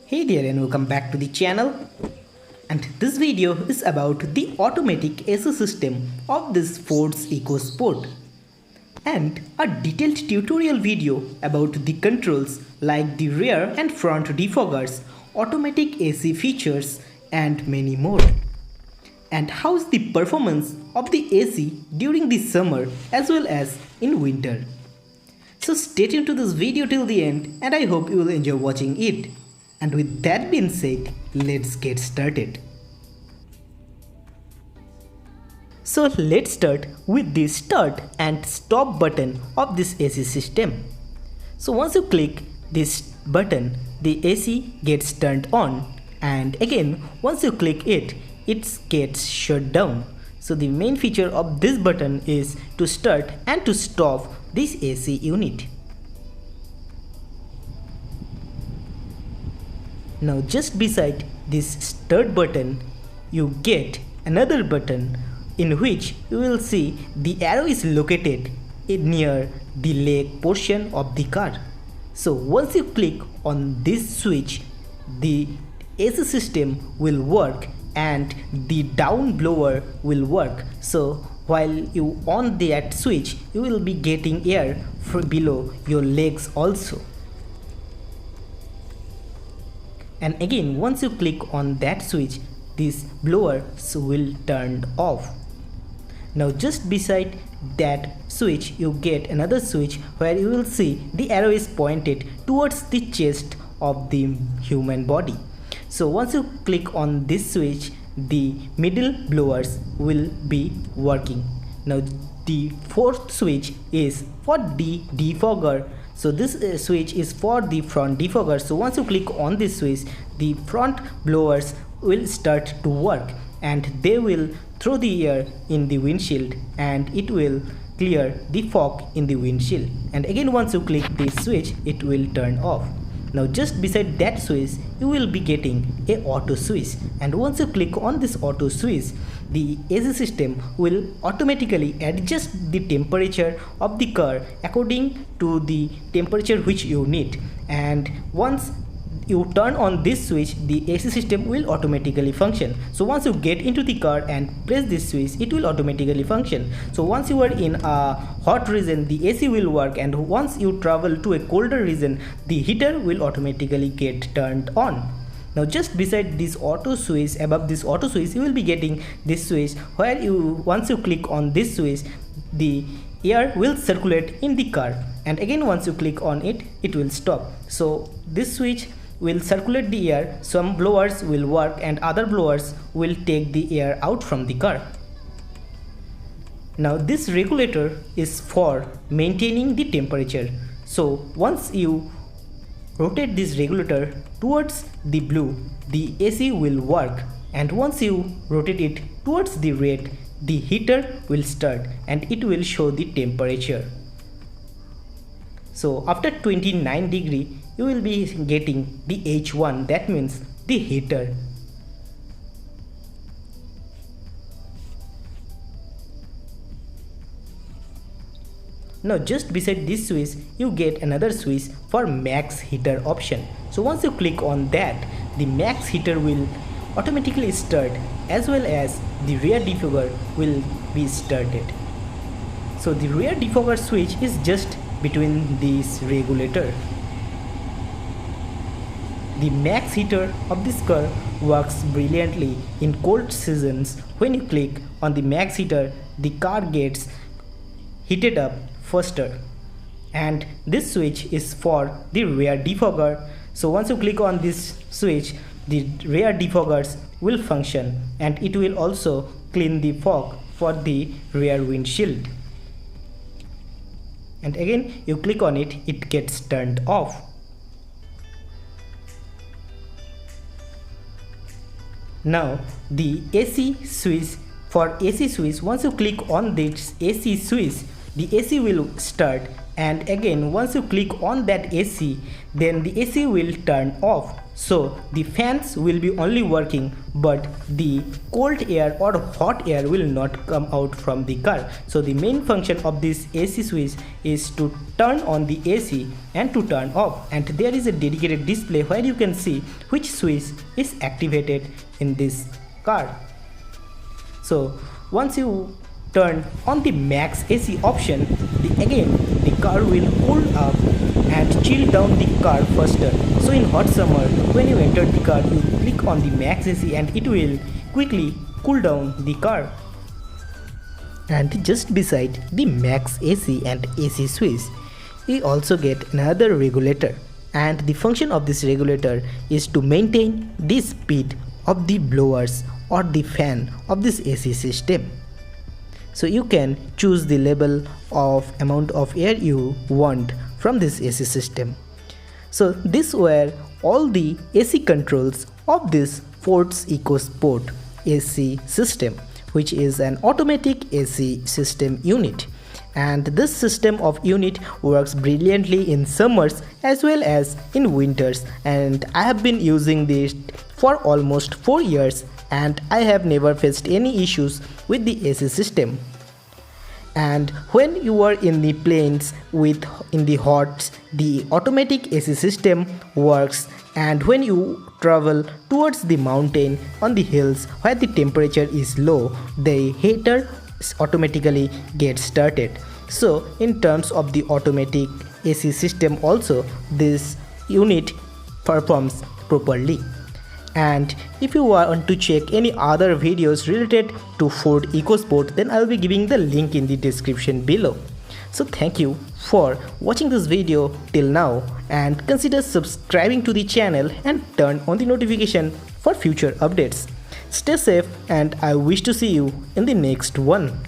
Hey there and welcome back to the channel, and this video is about the automatic AC system of this Ford's Ecosport and a detailed tutorial video about the controls like the rear and front defoggers, automatic AC features and many more. And how's the performance of the AC during the summer as well as in winter. So stay tuned to this video till the end and I hope you will enjoy watching it. And with that being said, let's get started. So let's start with the start and stop button of this AC system. So once you click this button, the AC gets turned on, and again once you click it, it gets shut down. So the main feature of this button is to start and to stop this AC unit. Now just beside this start button, you get another button in which you will see the arrow is located near the leg portion of the car. So once you click on this switch, the AC system will work and the down blower will work. So while you on that switch, you will be getting air from below your legs also. And again once you click on that switch, this blower will turn off. Now just beside that switch you get another switch where you will see the arrow is pointed towards the chest of the human body. So once you click on this switch, the middle blowers will be working. Now the fourth switch is for the defogger. So this switch is for the front defogger. So once you click on this switch, the front blowers will start to work and they will throw the air in the windshield and it will clear the fog in the windshield. And again once you click this switch, it will turn off. Now just beside that switch, you will be getting a auto switch, and once you click on this auto switch, the AC system will automatically adjust the temperature of the car according to the temperature which you need. And once you turn on this switch, the AC system will automatically function. So once you get into the car and press this switch, it will automatically function. So once you are in a hot region, the AC will work, and once you travel to a colder region, the heater will automatically get turned on. Now just beside this auto switch, above this auto switch, you will be getting this switch where once you click on this switch, the air will circulate in the car, and again once you click on it, it will stop. So this switch will circulate the air. Some blowers will work and other blowers will take the air out from the car. Now this regulator is for maintaining the temperature. So once you rotate this regulator towards the blue, the AC will work, and once you rotate it towards the red, the heater will start and it will show the temperature. So after 29 degree, you will be getting the H1, that means the heater. Now just beside this switch, you get another switch for max heater option. So once you click on that, the max heater will automatically start, as well as the rear defogger will be started. So the rear defogger switch is just between this regulator. The max heater of this car works brilliantly in cold seasons. When you click on the max heater, the car gets heated up faster. And this switch is for the rear defogger. So once you click on this switch, the rear defoggers will function and it will also clean the fog for the rear windshield. And again you click on it, it gets turned off. Now the AC switch, for AC switch, once you click on this AC switch, the AC will start, and again once you click on that AC, then the AC will turn off. So the fans will be only working, but the cold air or hot air will not come out from the car. So the main function of this AC switch is to turn on the AC and to turn off, and there is a dedicated display where you can see which switch is activated in this car. So once you turn on the max AC option, the car will cool up and chill down the car faster. So in hot summer, when you enter the car, you click on the max AC and it will quickly cool down the car. And just beside the max AC and AC switch, we also get another regulator, and the function of this regulator is to maintain the speed of the blowers or the fan of this AC system. So you can choose the level of amount of air you want from this AC system. So these were all the AC controls of this Ford's Ecosport AC system, which is an automatic AC system unit. And this system of unit works brilliantly in summers as well as in winters, and I have been using this for almost 4 years and I have never faced any issues with the AC system. And when you are in the plains in the hot, the automatic AC system works, and when you travel towards the mountain on the hills where the temperature is low, the heater automatically gets started. So in terms of the automatic AC system also, this unit performs properly. And if you want to check any other videos related to Ford Ecosport, then I'll be giving the link in the description below. So thank you for watching this video till now, and consider subscribing to the channel and turn on the notification for future updates. Stay safe, and I wish to see you in the next one.